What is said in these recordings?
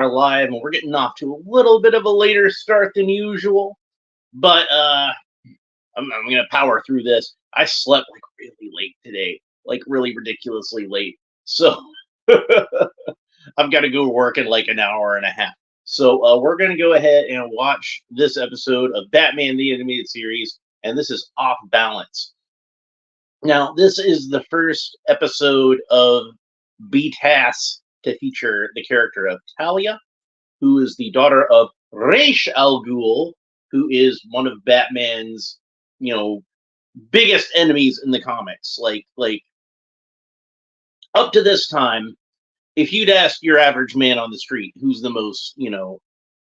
are live, and we're getting off to a little bit of a later start than usual. But I'm gonna power through this. I slept like really late today, like really ridiculously late. So I've got to go to work in like an hour and a half. So we're gonna go ahead and watch this episode of Batman the Animated Series, and this is Off Balance. Now, this is the first episode of BTAS to feature the character of Talia, who is the daughter of Ra's al Ghul, who is one of Batman's, biggest enemies in the comics. Like up to this time, if you'd ask your average man on the street who's the most,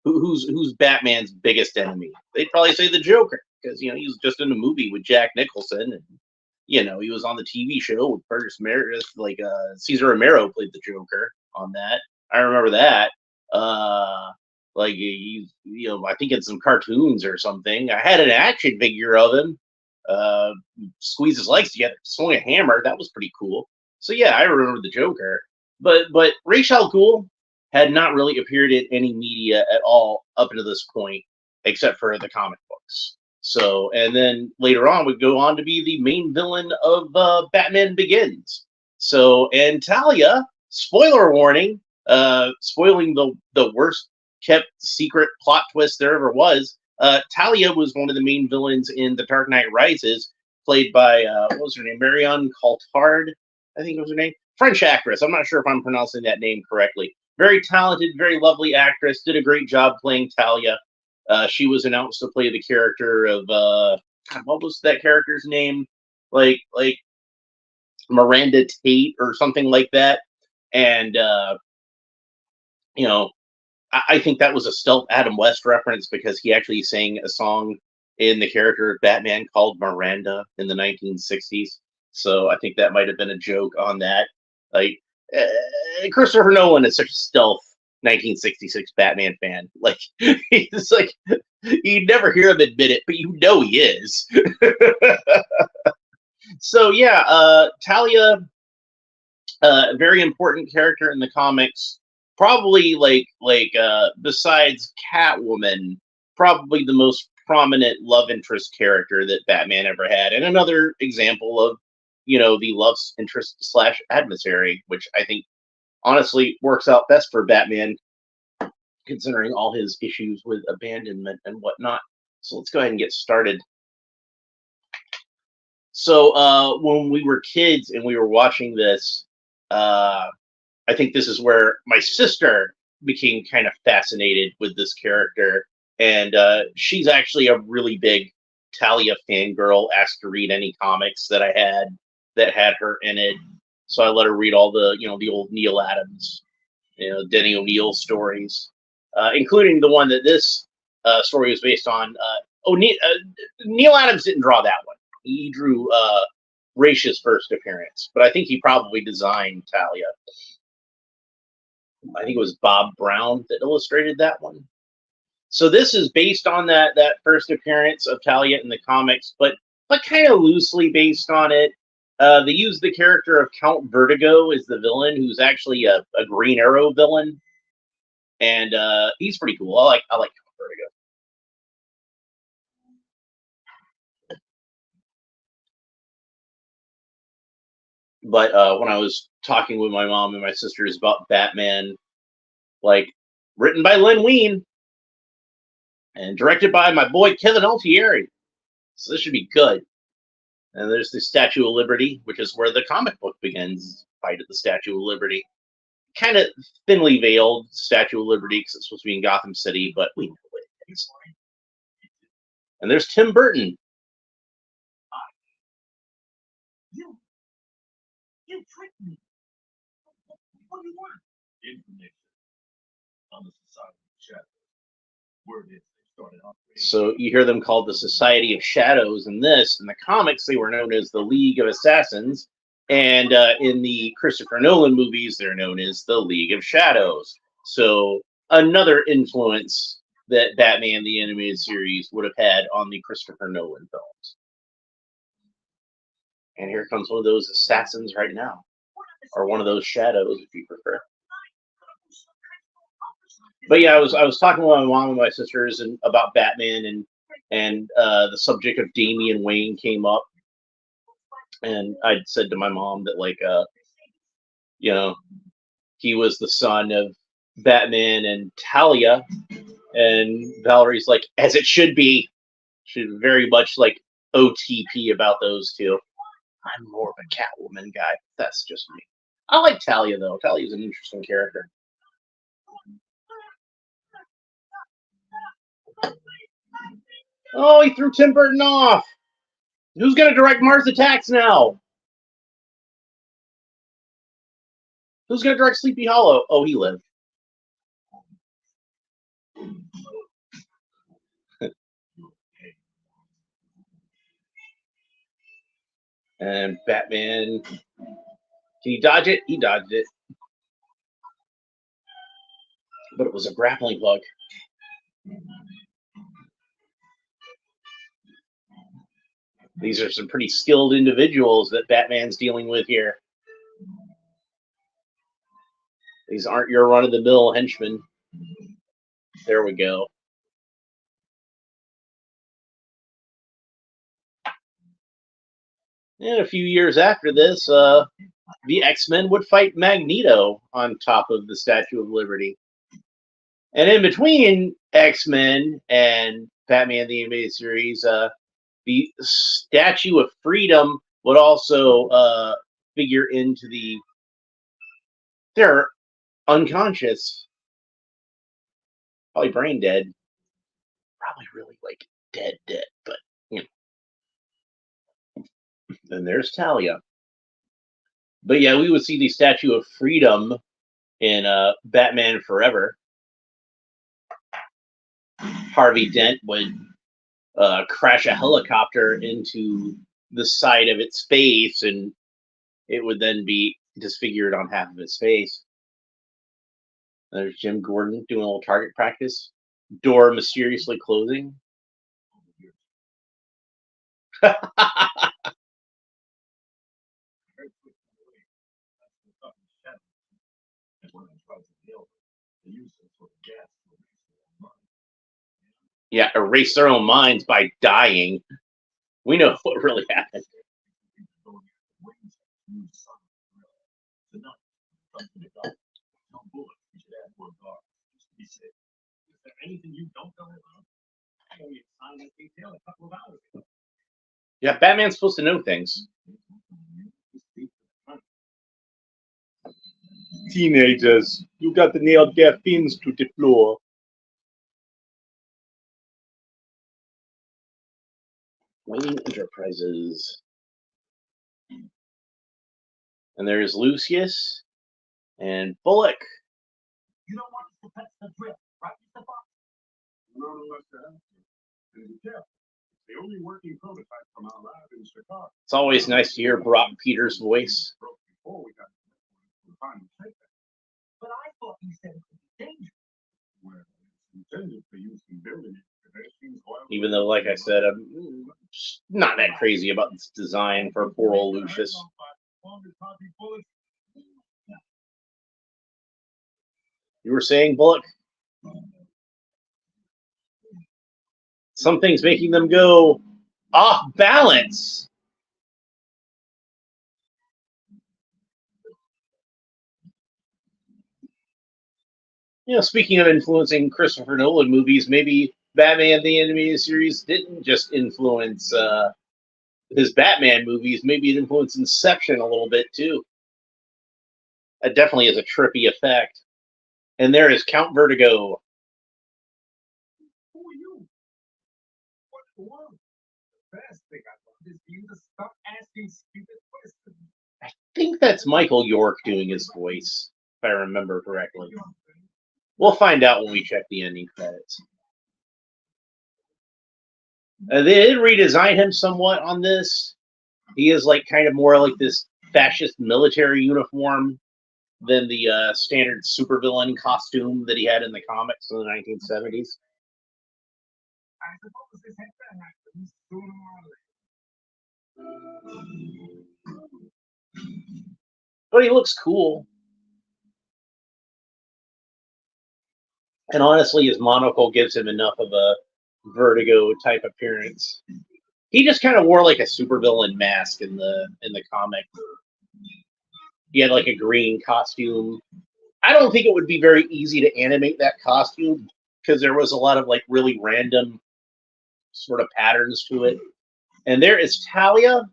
who's Batman's biggest enemy, they'd probably say the Joker, because he was just in a movie with Jack Nicholson, and he was on the TV show with Burgess Meredith, like Cesar Romero played the Joker on that. I remember that. Like I think in some cartoons or something. I had an action figure of him. Squeeze his legs together, swing a hammer. That was pretty cool. So yeah, I remember the Joker. But Ra's al Ghul had not really appeared in any media at all up until this point, except for the comic books. So, and then later on would go on to be the main villain of Batman Begins. So, and Talia, spoiler warning, spoiling the worst kept secret plot twist there ever was. Talia was one of the main villains in The Dark Knight Rises, played by, what was her name? Marion Cotillard, I think was her name. French actress. I'm not sure if I'm pronouncing that name correctly. Very talented, very lovely actress. Did a great job playing Talia. She was announced to play the character of what was that character's name? Like Miranda Tate or something like that. And I think that was a stealth Adam West reference, because he actually sang a song in the character of Batman called Miranda in the 1960s. So I think that might have been a joke on that. Like Christopher Nolan is such a stealth 1966 Batman fan. Like he's like, you never hear him admit it, but he is. So yeah, Talia, very important character in the comics. Probably besides Catwoman, probably the most prominent love interest character that Batman ever had, and another example of the love interest slash adversary, which I think honestly works out best for Batman, considering all his issues with abandonment and whatnot. So let's go ahead and get started. So when we were kids and we were watching this, I think this is where my sister became kind of fascinated with this character, and she's actually a really big Talia fangirl. Asked to read any comics that I had that had her in it, so I let her read all the the old Neil Adams, Denny O'Neil stories, including the one that this story was based on. Neil Adams didn't draw that one. He drew Raish's first appearance, but I think he probably designed Talia. I think it was Bob Brown that illustrated that one. So this is based on that first appearance of Talia in the comics, but kind of loosely based on it. They use the character of Count Vertigo as the villain, who's actually a Green Arrow villain, and he's pretty cool. I like Count Vertigo. But when I was talking with my mom and my sisters about Batman, like written by Len Wein and directed by my boy Kevin Altieri, so this should be good. And there's the Statue of Liberty, which is where the comic book begins. Fight at the Statue of Liberty. Kind of thinly veiled Statue of Liberty, because it's supposed to be in Gotham City, but we know it is. And there's Tim Burton. You tricked me. What do you want? Information on the Society of Shadows. Word is they started operating. So you hear them called the Society of Shadows in this. In the comics, they were known as the League of Assassins. And in the Christopher Nolan movies, they're known as the League of Shadows. So another influence that Batman the Animated Series would have had on the Christopher Nolan films. And here comes one of those assassins right now. Or one of those shadows, if you prefer. But yeah, I was talking with my mom and my sisters and about Batman, and the subject of Damian Wayne came up, and I said to my mom that, like, you know he was the son of Batman and Talia, and Valerie's like, as it should be. She's very much like OTP about those two. I'm more of a Catwoman guy. That's just me. I like Talia though. Talia's an interesting character. Oh, he threw Tim Burton off. Who's gonna direct Mars Attacks now? Who's gonna direct Sleepy Hollow? Oh, he lived. And Batman, can he dodge it? He dodged it, but it was a grappling hook. These are some pretty skilled individuals that Batman's dealing with here. These aren't your run-of-the-mill henchmen. There we go. And a few years after this, the X-Men would fight Magneto on top of the Statue of Liberty. And in between X-Men and Batman the Animated Series, the Statue of Freedom would also figure into the. They're unconscious, probably brain dead, probably really like dead, but you know. And there's Talia. But yeah, we would see the Statue of Freedom in Batman Forever. Harvey Dent would crash a helicopter into the side of its face, and it would then be disfigured on half of its face. There's Jim Gordon doing a little target practice. Door mysteriously closing. Yeah, erase their own minds by dying. We know what really happened. Yeah, Batman's supposed to know things. Teenagers, you got to nail their fins to the floor. Wayne Enterprises. And there's Lucius and Bullock. You don't want to touch the drip, right, Mr. Fox? No, the only working prototype from our lab in Chicago. It's always nice to hear Brock Peters' voice. But I thought you said it would be dangerous. Well, it's intended for use in building. Even though, like I said, I'm not that crazy about this design for poor old Lucius. You were saying, Bullock? Something's making them go off balance. You know, speaking of influencing Christopher Nolan movies, maybe Batman the Animated Series didn't just influence his Batman movies. Maybe it influenced Inception a little bit too. That definitely is a trippy effect. And there is Count Vertigo. Who are you? What's the world? The best thing I love is you to stop asking stupid questions. I think that's Michael York doing his voice, if I remember correctly. We'll find out when we check the ending credits. They did redesign him somewhat on this. He is like kind of more like this fascist military uniform than the standard supervillain costume that he had in the comics in the 1970s. I suppose this had to happen sooner or later. But he looks cool. And honestly, his monocle gives him enough of a Vertigo type appearance. He just kind of wore like a supervillain mask in the comic. He had like a green costume. I don't think it would be very easy to animate that costume because there was a lot of like really random sort of patterns to it. And there is Talia,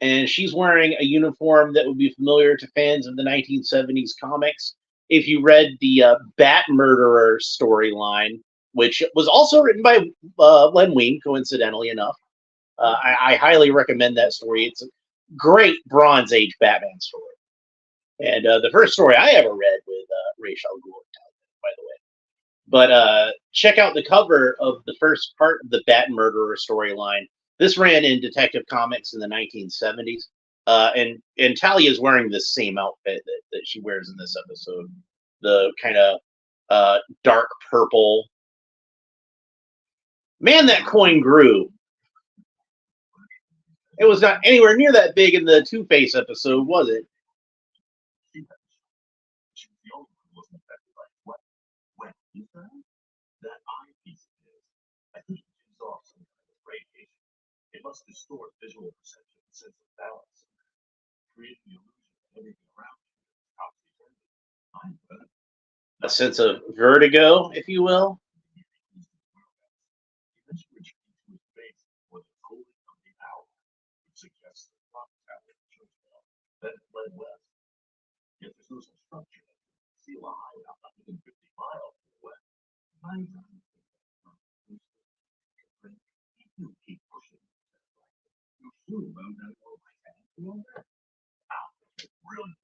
and she's wearing a uniform that would be familiar to fans of the 1970s comics. If you read the Bat Murderer storyline, which was also written by Len Wein, coincidentally enough, I highly recommend that story. It's a great Bronze Age Batman story. And the first story I ever read with Ra's al Ghul, by the way. But check out the cover of the first part of the Bat Murderer storyline. This ran in Detective Comics in the 1970s. And Talia is wearing the same outfit that she wears in this episode. The kind of dark purple. Man, that coin grew. It was not anywhere near that big in the Two-Face episode, was it? It must distort visual perception and sense of balance, create the illusion that everything around you is A sense of vertigo, if you will. Suggests that clock tower church bell that it led west. Yet there's no such structure that can seal a hideout 150 miles to the west. Nine times you keep pushing. You soon will know your right hand to that. Brilliant.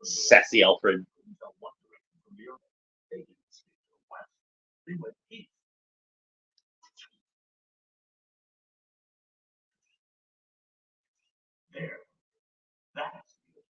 Sassy Alfred. They went east. There. That's the place.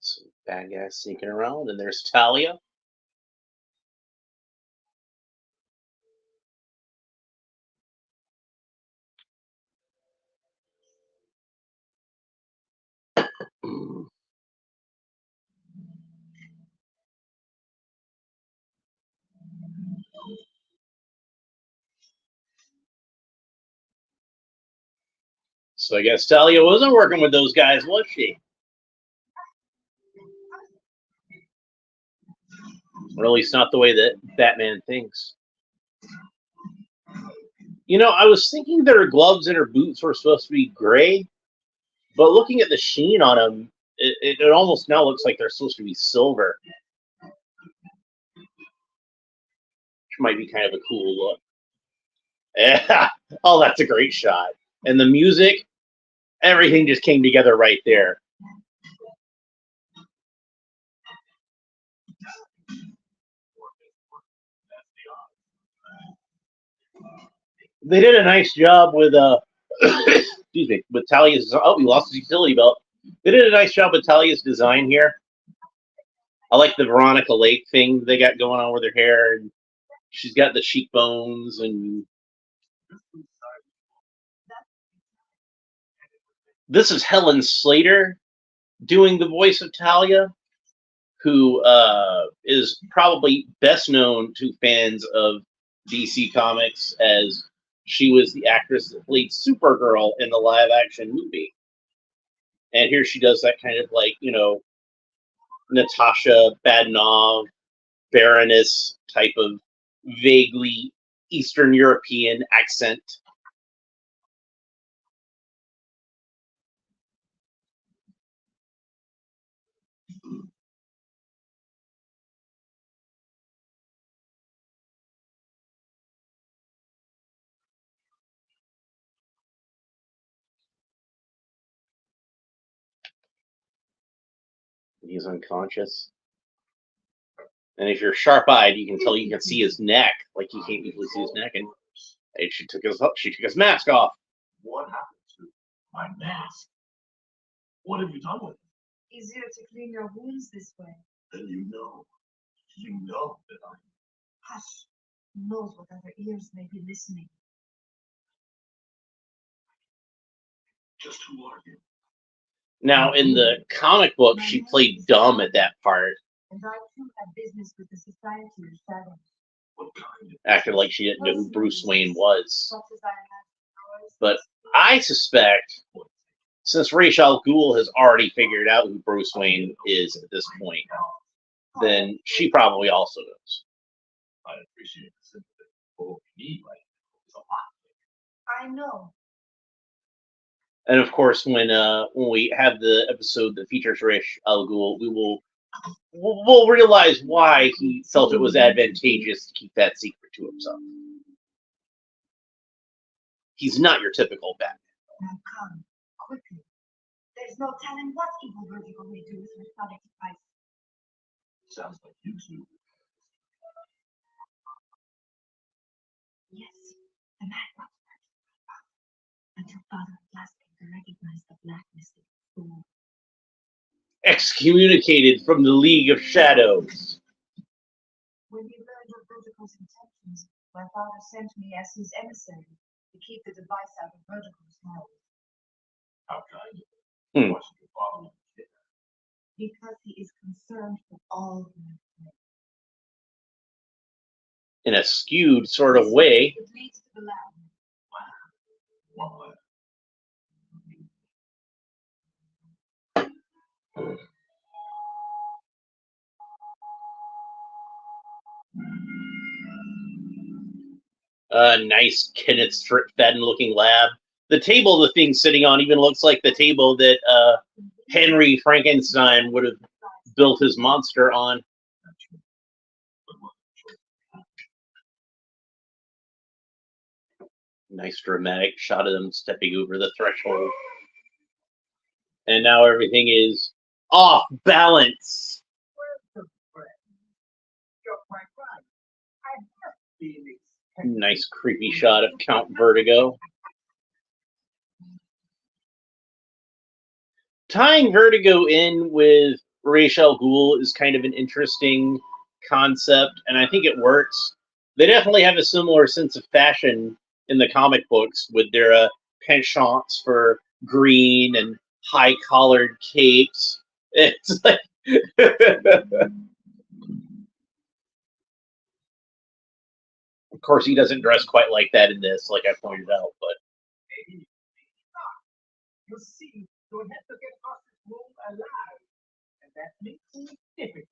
Some bad guys sneaking around, and there's Talia. So I guess Talia wasn't working with those guys, was she? Or at least not the way that Batman thinks. You know, I was thinking that her gloves and her boots were supposed to be gray, but looking at the sheen on them, it almost now looks like they're supposed to be silver. Which might be kind of a cool look. Yeah. Oh, that's a great shot. And the music, everything just came together right there. They did a nice job with excuse me, with Talia's. Oh, we lost his utility belt. They did a nice job with Talia's design here. I like the Veronica Lake thing they got going on with her hair, and she's got the cheekbones, and this is Helen Slater doing the voice of Talia, who is probably best known to fans of DC Comics as she was the actress that played Supergirl in the live-action movie. And here she does that kind of like, you know, Natasha Badnov, Baroness type of vaguely Eastern European accent. He's unconscious. And if you're sharp-eyed, you can tell you can see his neck. Like you can't usually see his neck. And And she took his mask off. What happened to my mask? What have you done with it? Easier to clean your wounds this way. Then you know that I'm Hush. Who knows what other ears may be listening? just who are you? Now, in the comic book, she played dumb at that part, And I too have business with the Society of Shadows. What kind of acted like she didn't know who Bruce Wayne was. Such as I imagine ours. But I suspect, since Ra's al Ghul has already figured out who Bruce Wayne is at this point, then she probably also knows. I appreciate the sympathy. But what we need right now is a lot. I know. And of course, when we have the episode that features Ra's al Ghul, we'll realize why he felt it was advantageous to keep that secret to himself. He's not your typical Batman. Now come, quickly. There's no telling what evil Vertigo may do with her sonic device. Sounds like you two. Yes, the man was until Father of Glass Paper recognized the blackness of the fool. Excommunicated from the League of Shadows. When he learned of Vertigo's intentions, my father sent me as his emissary to keep the device out of Vertigo's hands. How kind of Hmm. you. Why should your father want to get that? Because he is concerned for all humanity. In a skewed sort of way. It leads to the lab. What? A nice Kenneth Fadden looking lab. The table the thing's sitting on even looks like the table that Henry Frankenstein would have built his monster on. Nice dramatic shot of them stepping over the threshold. And now everything is off balance. You're quite right. I have been Nice creepy shot of Count Vertigo. Tying Vertigo in with Ra's al Ghul is kind of an interesting concept, and I think it works. They definitely have a similar sense of fashion in the comic books with their penchants for green and high-collared capes. It's like... Of course, he doesn't dress quite like that in this, like I pointed out, but... maybe not. You see, you have to get past this room alive. And that makes it difficult.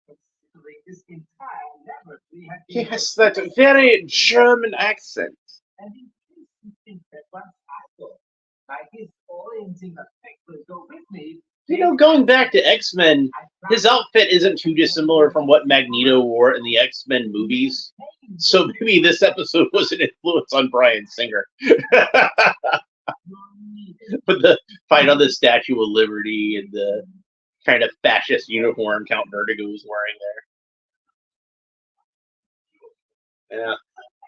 Considering this entire laboratory has been Yes, that very German accent. and in case you think that once I go, by his orienting effect will go with me. You know, going back to X-Men, his outfit isn't too dissimilar from what Magneto wore in the X-Men movies. So maybe this episode was an influence on Bryan Singer. But the fight on the Statue of Liberty and the kind of fascist uniform Count Vertigo was wearing there. Yeah.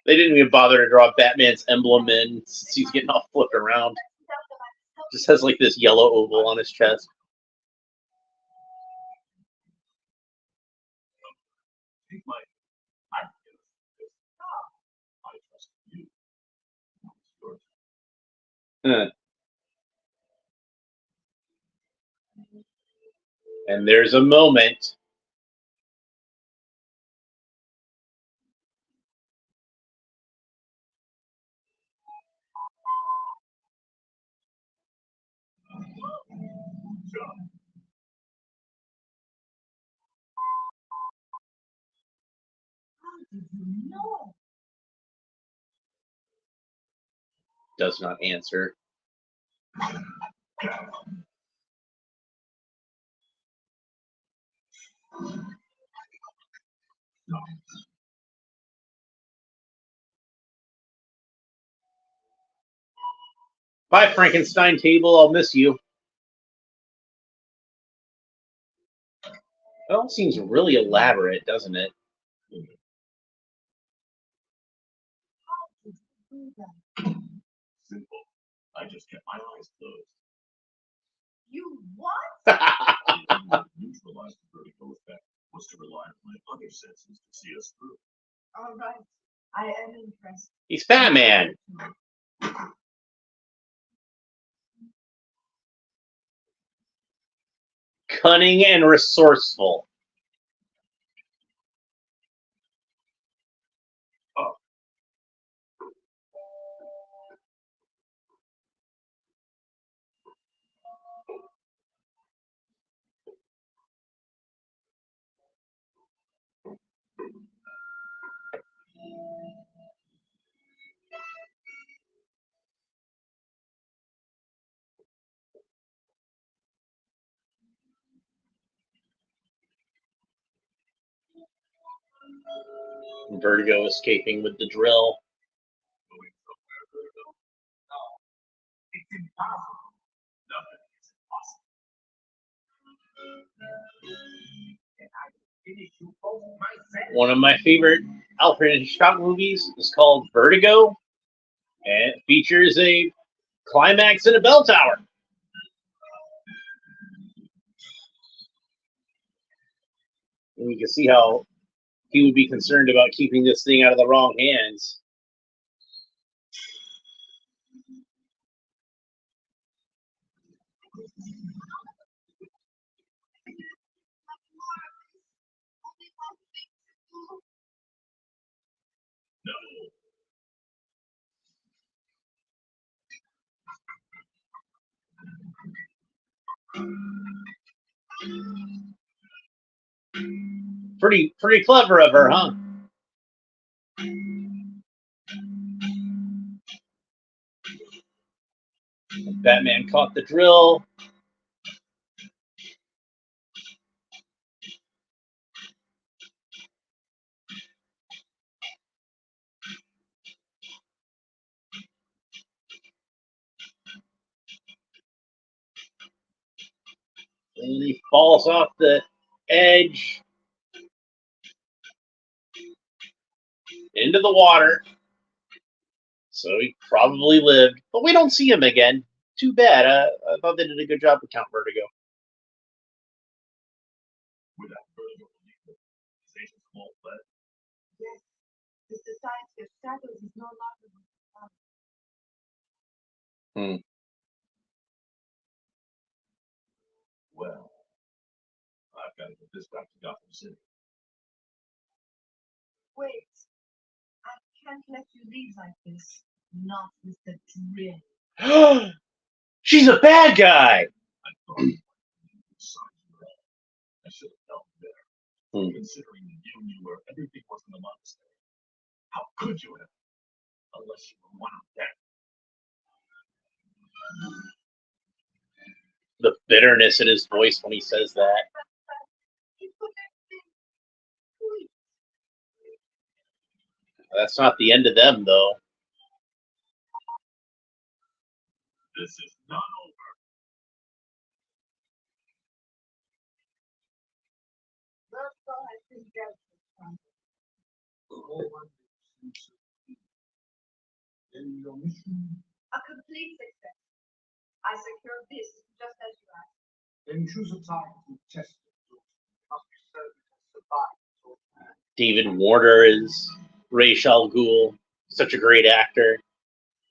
They didn't even bother to draw Batman's emblem in since he's getting all flipped around. Just has like this yellow oval on his chest. Take my I trust you. It's your Huh. And there's a moment. job. How did you know? Does not answer. Bye, Frankenstein table. I'll miss you. It all seems really elaborate, doesn't it? Simple. I just kept my eyes closed. You what? Neutralize the vertigo effect was to rely on my other senses to see us through. All right. I am impressed. He's Batman. Cunning and resourceful. Vertigo escaping with the drill. Going somewhere, vertigo? No, it's impossible. Nothing is impossible. And I will finish you both myself. One of my favorite Alfred Hitchcock movies is called Vertigo, and it features a climax in a bell tower. And you can see how he would be concerned about keeping this thing out of the wrong hands. No. Pretty clever of her, huh? Batman caught the drill. And he falls off the edge into the water. So he probably lived. But we don't see him again. Too bad. I thought they did a good job with Count Vertigo. Without vertigo, these agents won't let. Yes. The Society of Shadows is no longer with us. Well, I've got to get this back to Gotham City. Wait. I can't let you leave like this. Not with the drill. She's a bad guy. I thought signs were up. I should have known better. Considering you knew where everything was in the monastery. How could you have? Unless you were one of them. The bitterness in his voice when he says that. That's not the end of them, though. This is not over. That's all I think In your mission, a complete success. I secured this just as you asked. then choose a time to test it. Must be certain to survive. David Warner is Ra's al Ghul. Such a great actor.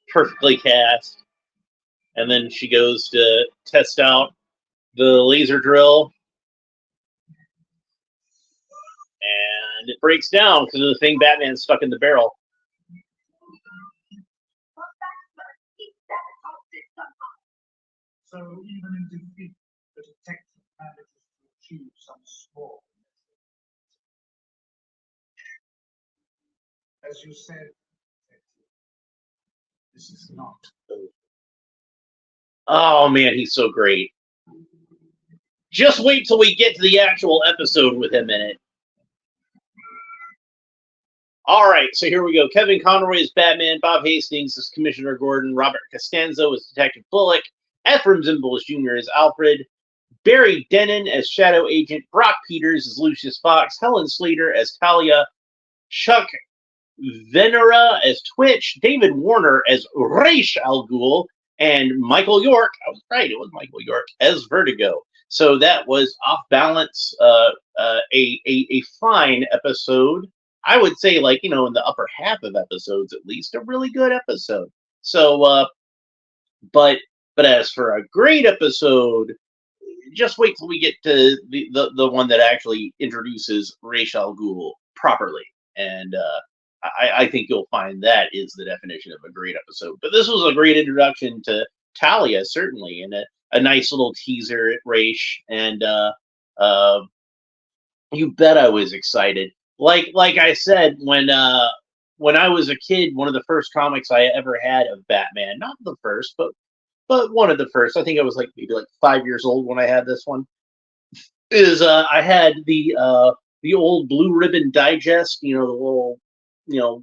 Perfectly cast. And then she goes to test out the laser drill. And it breaks down because of the thing Batman's stuck in the barrel. So even in defeat, the detective manages to achieve some small measure. As you said, this is not over. Oh man, he's so great. Just wait till we get to the actual episode with him in it. All right, so here we go. Kevin Conroy is Batman. Bob Hastings is Commissioner Gordon. Robert Costanzo is Detective Bullock. Ephraim Zimbalist Jr. is Alfred. Barry Denon as Shadow Agent. Brock Peters as Lucius Fox. Helen Slater as Talia. Chuck Venera as Twitch, David Warner as Ra's al Ghul, and Michael York. I was right; it was Michael York as Vertigo. So that was Off Balance, a fine episode. I would say, like, in the upper half of episodes at least, a really good episode. So, but as for a great episode, just wait till we get to the one that actually introduces Ra's al Ghul properly, and I think you'll find that is the definition of a great episode. But this was a great introduction to Talia, certainly, and a nice little teaser at Ra's, and uh, you bet I was excited. Like I said, when I was a kid, one of the first comics I ever had of Batman, not the first, but one of the first. I think I was like maybe like 5 years old when I had this one. Is I had the old Blue Ribbon Digest, the little, you know,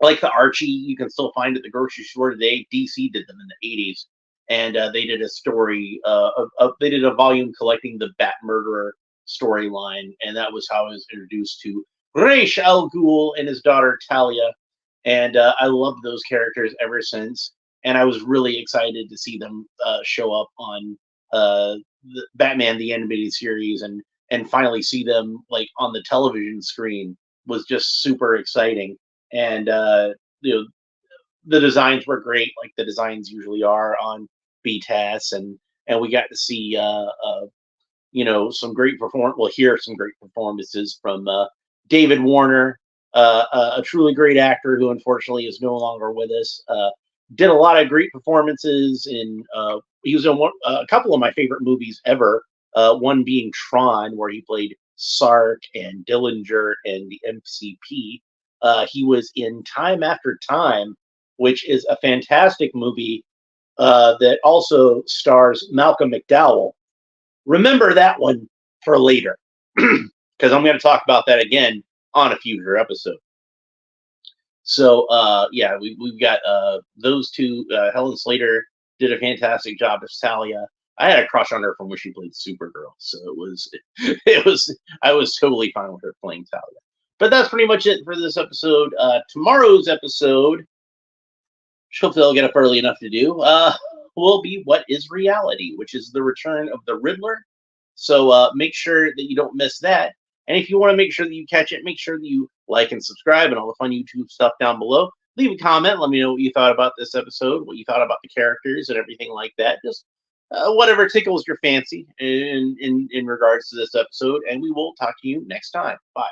like the Archie you can still find at the grocery store today. DC did them in the '80s, and they did a story. They did a volume collecting the Bat Murderer storyline, and that was how I was introduced to Ra's al Ghul and his daughter Talia, and I loved those characters ever since. And I was really excited to see them show up on the Batman the Animated Series, and finally see them like on the television screen was just super exciting. And the designs were great, like the designs usually are on BTAS, and we got to see some great hear some great performances from David Warner, a truly great actor who unfortunately is no longer with us. Did a lot of great performances in. He was in a couple of my favorite movies ever. One being Tron, where he played Sark and Dillinger and the MCP. He was in Time After Time, which is a fantastic movie that also stars Malcolm McDowell. Remember that one for later, because I'm going to talk about that again on a future episode. So yeah, we've got those two. Helen Slater did a fantastic job as Talia. I had a crush on her from when she played Supergirl, so I was totally fine with her playing Talia. But that's pretty much it for this episode. Tomorrow's episode, hopefully I'll get up early enough to do, will be What is Reality, which is the return of the Riddler. So make sure that you don't miss that. And if you want to make sure that you catch it, make sure that you like and subscribe and all the fun YouTube stuff down below. Leave a comment. Let me know what you thought about this episode, what you thought about the characters and everything like that. Just whatever tickles your fancy in regards to this episode. And we will talk to you next time. Bye.